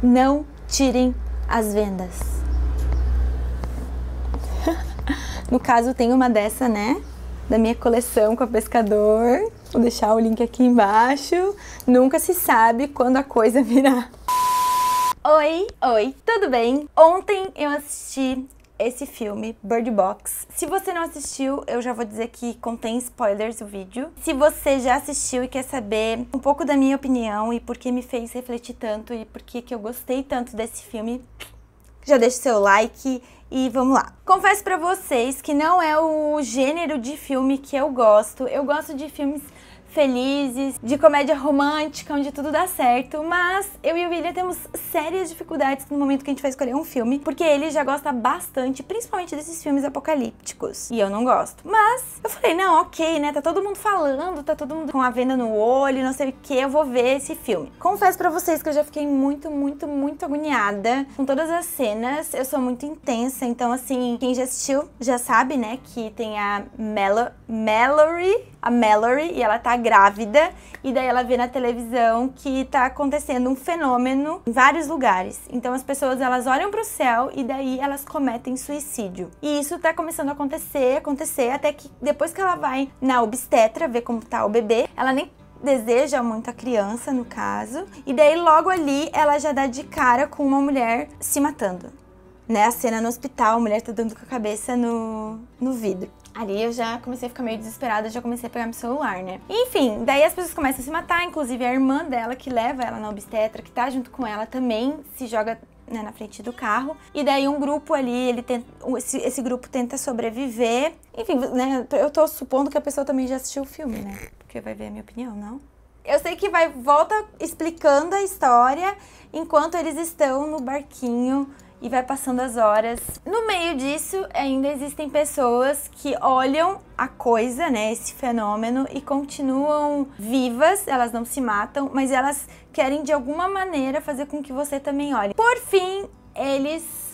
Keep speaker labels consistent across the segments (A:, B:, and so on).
A: Não tirem as vendas. No caso, tem uma dessa, né? Da minha coleção com a Pescador. Vou deixar o link aqui embaixo. Nunca se sabe quando a coisa virar. Oi, tudo bem? Ontem eu assisti esse filme, Bird Box. Se você não assistiu, eu já vou dizer que contém spoilers o vídeo. Se você já assistiu e quer saber um pouco da minha opinião e por que me fez refletir tanto e por que eu gostei tanto desse filme, já deixa o seu like e vamos lá. Confesso pra vocês que não é o gênero de filme que eu gosto. Eu gosto de filmes felizes, de comédia romântica, onde tudo dá certo, mas eu e o William temos sérias dificuldades no momento que a gente vai escolher um filme, porque ele já gosta bastante, principalmente desses filmes apocalípticos, e eu não gosto. Mas eu falei, não, ok, né, tá todo mundo falando, tá todo mundo com a venda no olho, não sei o que, eu vou ver esse filme. Confesso pra vocês que eu já fiquei muito agoniada com todas as cenas, eu sou muito intensa, então assim, quem já assistiu já sabe, né, que tem a Mallory, e ela tá grávida, e daí ela vê na televisão que tá acontecendo um fenômeno em vários lugares. Então as pessoas, elas olham pro céu e daí elas cometem suicídio. E isso tá começando a acontecer, até que depois que ela vai na obstetra ver como tá o bebê, ela nem deseja muito a criança, no caso, e daí logo ali ela já dá de cara com uma mulher se matando, né? A cena no hospital, a mulher tá dando com a cabeça no vidro. Ali eu já comecei a ficar meio desesperada, já comecei a pegar meu celular, né? Enfim, daí as pessoas começam a se matar, inclusive a irmã dela, que leva ela na obstetra, que tá junto com ela também, se joga, né, na frente do carro. E daí um grupo ali, esse grupo tenta sobreviver. Enfim, né, eu tô supondo que a pessoa também já assistiu o filme, né? Porque vai ver a minha opinião, não? Eu sei que volta explicando a história enquanto eles estão no barquinho e vai passando as horas. No meio disso, ainda existem pessoas que olham a coisa, né, esse fenômeno, e continuam vivas, elas não se matam, mas elas querem de alguma maneira fazer com que você também olhe. Por fim, eles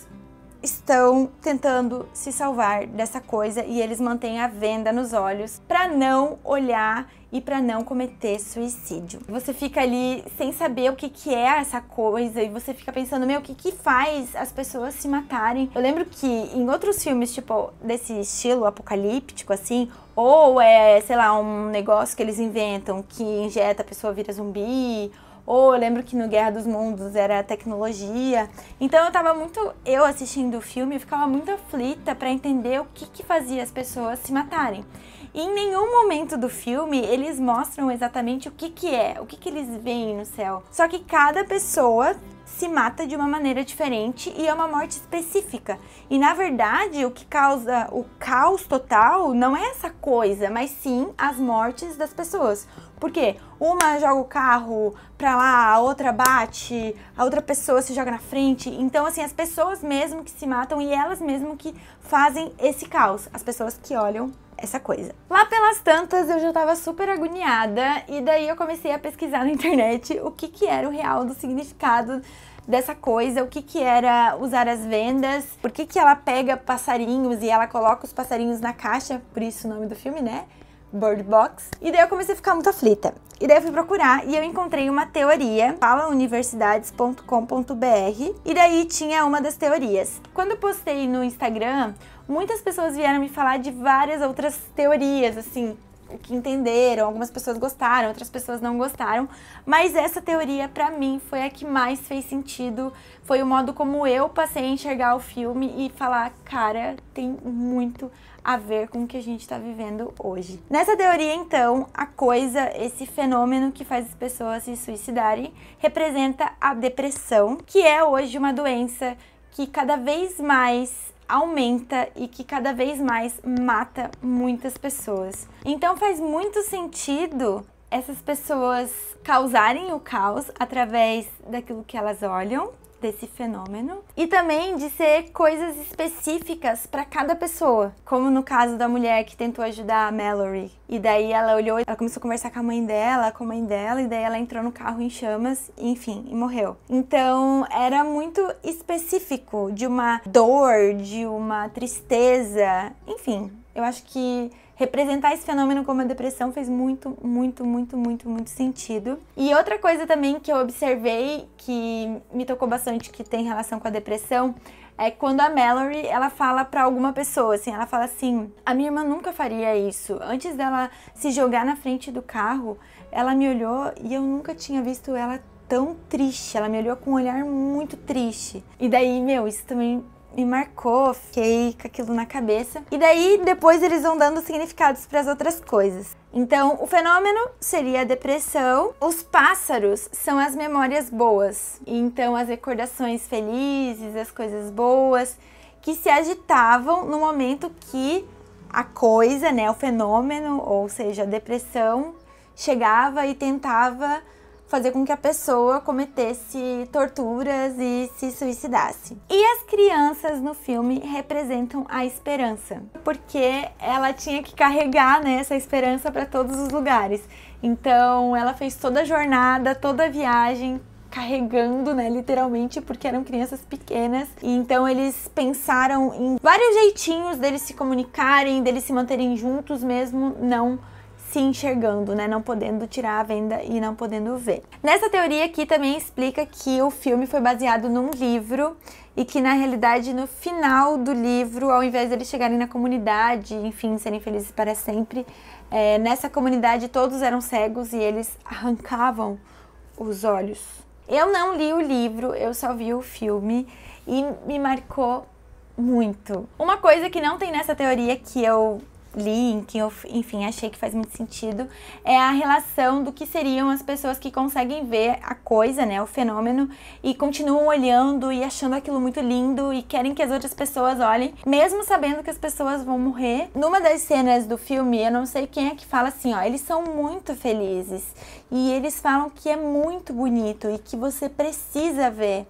A: estão tentando se salvar dessa coisa e eles mantêm a venda nos olhos para não olhar e para não cometer suicídio. Você fica ali sem saber o que é essa coisa e você fica pensando, meu, o que faz as pessoas se matarem? Eu lembro que em outros filmes, tipo, desse estilo apocalíptico, assim, ou sei lá, um negócio que eles inventam que injeta a pessoa vira zumbi, ou eu lembro que no Guerra dos Mundos era tecnologia. Então eu assistindo o filme, eu ficava muito aflita pra entender o que fazia as pessoas se matarem. E em nenhum momento do filme eles mostram exatamente o que eles veem no céu. Só que cada pessoa se mata de uma maneira diferente e é uma morte específica. E na verdade o que causa o caos total não é essa coisa, mas sim as mortes das pessoas. Por quê? Uma joga o carro pra lá, a outra bate, a outra pessoa se joga na frente. Então, assim, as pessoas mesmo que se matam e elas mesmo que fazem esse caos. As pessoas que olham essa coisa. Lá pelas tantas eu já tava super agoniada e daí eu comecei a pesquisar na internet o que era o real do significado dessa coisa, o que era usar as vendas, por que ela pega passarinhos e ela coloca os passarinhos na caixa, por isso o nome do filme, né? Bird Box. E daí eu comecei a ficar muito aflita. E daí eu fui procurar e eu encontrei uma teoria, falauniversidades.com.br, e daí tinha uma das teorias. Quando eu postei no Instagram, muitas pessoas vieram me falar de várias outras teorias, assim, o que entenderam, algumas pessoas gostaram, outras pessoas não gostaram, mas essa teoria pra mim foi a que mais fez sentido, foi o modo como eu passei a enxergar o filme e falar, cara, tem muito a ver com o que a gente tá vivendo hoje. Nessa teoria, então, a coisa, esse fenômeno que faz as pessoas se suicidarem, representa a depressão, que é hoje uma doença que cada vez mais aumenta e que cada vez mais mata muitas pessoas. Então faz muito sentido essas pessoas causarem o caos através daquilo que elas olham, desse fenômeno, e também de ser coisas específicas para cada pessoa, como no caso da mulher que tentou ajudar a Mallory, e daí ela olhou, ela começou a conversar com a mãe dela, e daí ela entrou no carro em chamas, enfim, e morreu. Então era muito específico de uma dor, de uma tristeza, enfim, eu acho que representar esse fenômeno como a depressão fez muito sentido. E outra coisa também que eu observei, que me tocou bastante, que tem relação com a depressão, é quando a Mallory, ela fala pra alguma pessoa, assim, ela fala assim, a minha irmã nunca faria isso. Antes dela se jogar na frente do carro, ela me olhou e eu nunca tinha visto ela tão triste. Ela me olhou com um olhar muito triste. E daí, isso também me marcou, fiquei com aquilo na cabeça. E daí, depois eles vão dando significados para as outras coisas. Então, o fenômeno seria a depressão. Os pássaros são as memórias boas. Então, as recordações felizes, as coisas boas, que se agitavam no momento que a coisa, né, o fenômeno, ou seja, a depressão, chegava e tentava fazer com que a pessoa cometesse torturas e se suicidasse. E as crianças no filme representam a esperança, porque ela tinha que carregar, né, essa esperança para todos os lugares. Então ela fez toda a jornada, toda a viagem, carregando, né, literalmente, porque eram crianças pequenas. E então eles pensaram em vários jeitinhos deles se comunicarem, deles se manterem juntos mesmo, não se enxergando, né, não podendo tirar a venda e não podendo ver. Nessa teoria aqui também explica que o filme foi baseado num livro e que na realidade no final do livro, ao invés de eles chegarem na comunidade, enfim, serem felizes para sempre, nessa comunidade todos eram cegos e eles arrancavam os olhos. Eu não li o livro, eu só vi o filme e me marcou muito. Uma coisa que não tem nessa teoria que eu li, que eu, enfim, achei que faz muito sentido, é a relação do que seriam as pessoas que conseguem ver a coisa, né, o fenômeno, e continuam olhando e achando aquilo muito lindo e querem que as outras pessoas olhem, mesmo sabendo que as pessoas vão morrer. Numa das cenas do filme, eu não sei quem é que fala assim, ó, eles são muito felizes e eles falam que é muito bonito e que você precisa ver.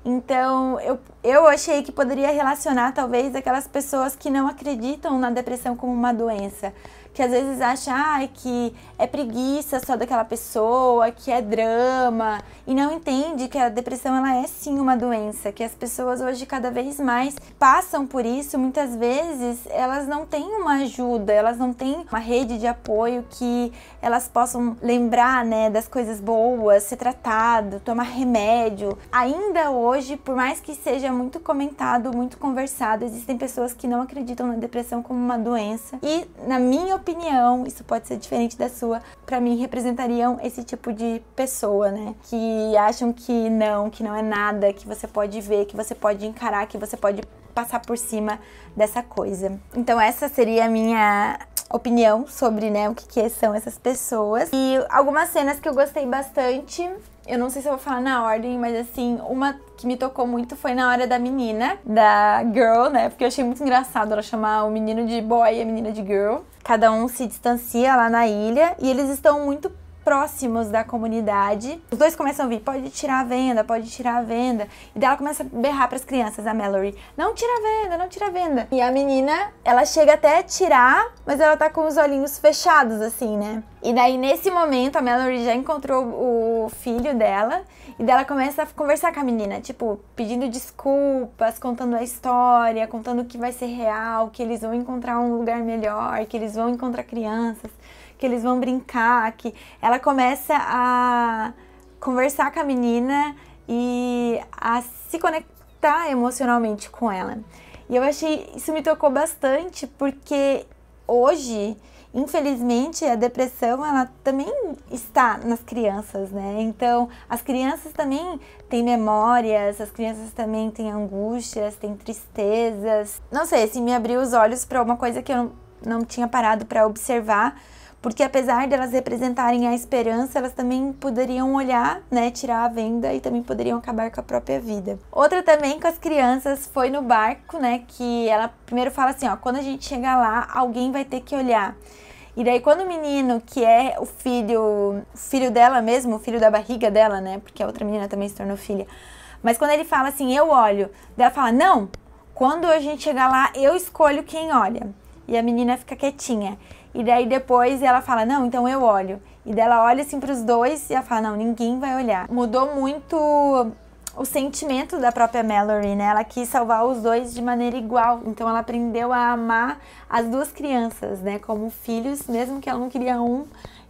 A: Então, eu achei que poderia relacionar, talvez, aquelas pessoas que não acreditam na depressão como uma doença. Que às vezes acham que é preguiça só daquela pessoa, que é drama. E não entende que a depressão, ela é sim uma doença. Que as pessoas hoje, cada vez mais, passam por isso. Muitas vezes, elas não têm uma ajuda, elas não têm uma rede de apoio que elas possam lembrar, né, das coisas boas, ser tratado, tomar remédio. Ainda hoje, por mais que seja muito comentado, muito conversado, existem pessoas que não acreditam na depressão como uma doença. E, na minha opinião, isso pode ser diferente da sua, pra mim representariam esse tipo de pessoa, né? Que acham que não é nada, que você pode ver, que você pode encarar, que você pode passar por cima dessa coisa. Então essa seria a minha opinião sobre, né, o que são essas pessoas. E algumas cenas que eu gostei bastante, eu não sei se eu vou falar na ordem, mas assim, uma que me tocou muito foi na hora da menina, da girl, né? Porque eu achei muito engraçado ela chamar o menino de boy e a menina de girl. Cada um se distancia lá na ilha e eles estão muito próximos da comunidade. Os dois começam a vir, pode tirar a venda, pode tirar a venda. E daí ela começa a berrar pras crianças, a Mallory, não tira a venda, não tira a venda. E a menina, ela chega até a tirar, mas ela tá com os olhinhos fechados, assim, né? E daí, nesse momento, a Mallory já encontrou o filho dela. E daí ela começa a conversar com a menina, tipo, pedindo desculpas, contando a história, contando que vai ser real, que eles vão encontrar um lugar melhor, que eles vão encontrar crianças, que eles vão brincar, que ela começa a conversar com a menina e a se conectar emocionalmente com ela. E eu achei, isso me tocou bastante, porque hoje, infelizmente, a depressão, ela também está nas crianças, né? Então, as crianças também têm memórias, as crianças também têm angústias, têm tristezas. Não sei, assim, me abriu os olhos para uma coisa que eu não tinha parado para observar, porque apesar de elas representarem a esperança, elas também poderiam olhar, né, tirar a venda e também poderiam acabar com a própria vida. Outra também com as crianças foi no barco, né, que ela primeiro fala assim, ó, quando a gente chegar lá, alguém vai ter que olhar. E daí quando o menino, que é o filho dela mesmo, o filho da barriga dela, né, porque a outra menina também se tornou filha, mas quando ele fala assim, eu olho, daí ela fala, não, quando a gente chegar lá, eu escolho quem olha. E a menina fica quietinha. E daí depois ela fala, não, então eu olho. E daí ela olha assim pros dois e ela fala, não, ninguém vai olhar. Mudou muito o sentimento da própria Mallory, né? Ela quis salvar os dois de maneira igual. Então ela aprendeu a amar as duas crianças, né? Como filhos, mesmo que ela não queria um.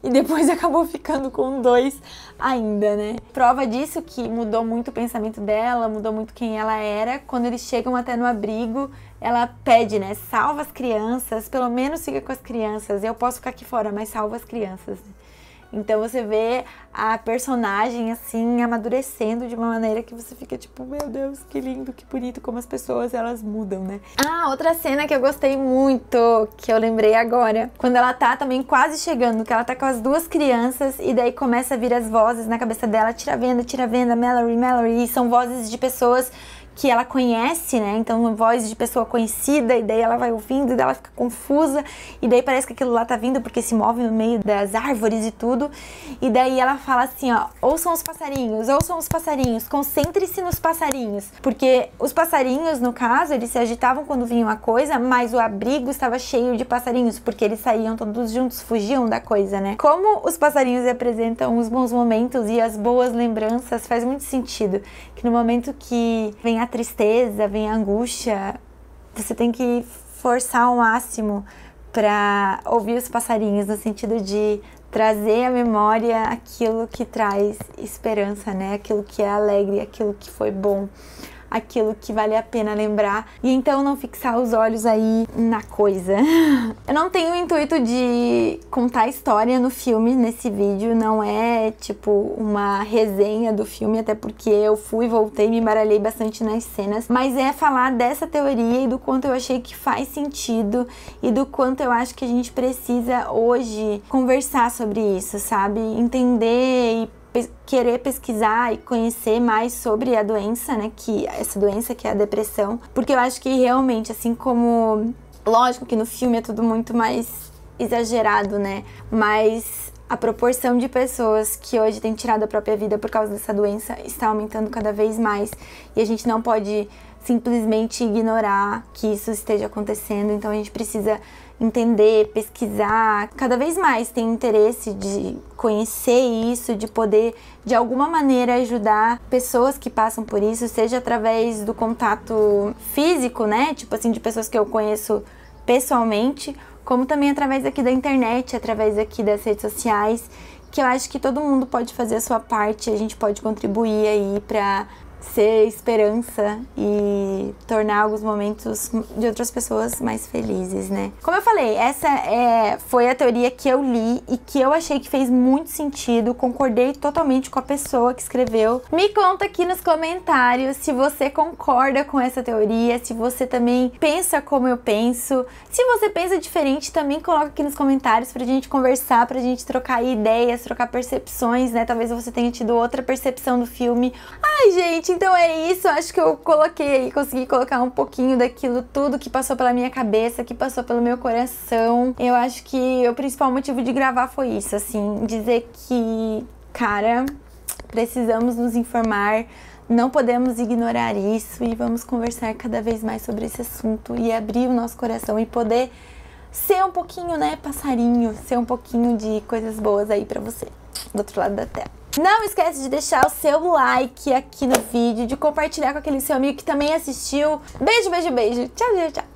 A: E depois acabou ficando com dois ainda, né? Prova disso que mudou muito o pensamento dela, mudou muito quem ela era. Quando eles chegam até no abrigo, ela pede, né? Salva as crianças, pelo menos fica com as crianças. Eu posso ficar aqui fora, mas salva as crianças. Então você vê a personagem assim amadurecendo de uma maneira que você fica tipo, meu Deus, que lindo, que bonito como as pessoas elas mudam, né? Ah, outra cena que eu gostei muito, que eu lembrei agora, quando ela tá também quase chegando, que ela tá com as duas crianças e daí começa a vir as vozes na cabeça dela, tira a venda, Mallory, Mallory, e são vozes de pessoas que ela conhece, né? Então, voz de pessoa conhecida, e daí ela vai ouvindo, e daí ela fica confusa, e daí parece que aquilo lá tá vindo porque se move no meio das árvores e tudo. E daí ela fala assim, ó, ouçam os passarinhos, concentre-se nos passarinhos. Porque os passarinhos, no caso, eles se agitavam quando vinha uma coisa, mas o abrigo estava cheio de passarinhos, porque eles saíam todos juntos, fugiam da coisa, né? Como os passarinhos representam os bons momentos e as boas lembranças, faz muito sentido que no momento que vem a tristeza, vem a angústia, você tem que forçar ao máximo para ouvir os passarinhos, no sentido de trazer à memória aquilo que traz esperança, né? Aquilo que é alegre, aquilo que foi bom, aquilo que vale a pena lembrar, e então não fixar os olhos aí na coisa. Eu não tenho o intuito de contar a história no filme, nesse vídeo, não é tipo uma resenha do filme, até porque eu fui, voltei, me embaralhei bastante nas cenas, mas é falar dessa teoria e do quanto eu achei que faz sentido e do quanto eu acho que a gente precisa hoje conversar sobre isso, sabe? Entender e querer pesquisar e conhecer mais sobre a doença, né, essa doença que é a depressão, porque eu acho que realmente, assim como, lógico que no filme é tudo muito mais exagerado, né, mas a proporção de pessoas que hoje têm tirado a própria vida por causa dessa doença está aumentando cada vez mais, e a gente não pode simplesmente ignorar que isso esteja acontecendo, então a gente precisa entender, pesquisar, cada vez mais ter interesse de conhecer isso, de poder de alguma maneira ajudar pessoas que passam por isso, seja através do contato físico, né, tipo assim, de pessoas que eu conheço pessoalmente, como também através aqui da internet, através aqui das redes sociais, que eu acho que todo mundo pode fazer a sua parte, a gente pode contribuir aí pra ser esperança e tornar alguns momentos de outras pessoas mais felizes, né? Como eu falei, essa foi a teoria que eu li e que eu achei que fez muito sentido, concordei totalmente com a pessoa que escreveu. Me conta aqui nos comentários se você concorda com essa teoria, se você também pensa como eu penso. Se você pensa diferente, também coloca aqui nos comentários pra gente conversar, pra gente trocar ideias, trocar percepções, né? Talvez você tenha tido outra percepção do filme. Ai, gente, então é isso, acho que eu consegui colocar um pouquinho daquilo tudo que passou pela minha cabeça, que passou pelo meu coração. Eu acho que o principal motivo de gravar foi isso, assim, dizer que, cara, precisamos nos informar, não podemos ignorar isso e vamos conversar cada vez mais sobre esse assunto e abrir o nosso coração e poder ser um pouquinho, né, passarinho, ser um pouquinho de coisas boas aí pra você, do outro lado da tela. Não esquece de deixar o seu like aqui no vídeo, de compartilhar com aquele seu amigo que também assistiu. Beijo, beijo, beijo. Tchau, tchau, tchau.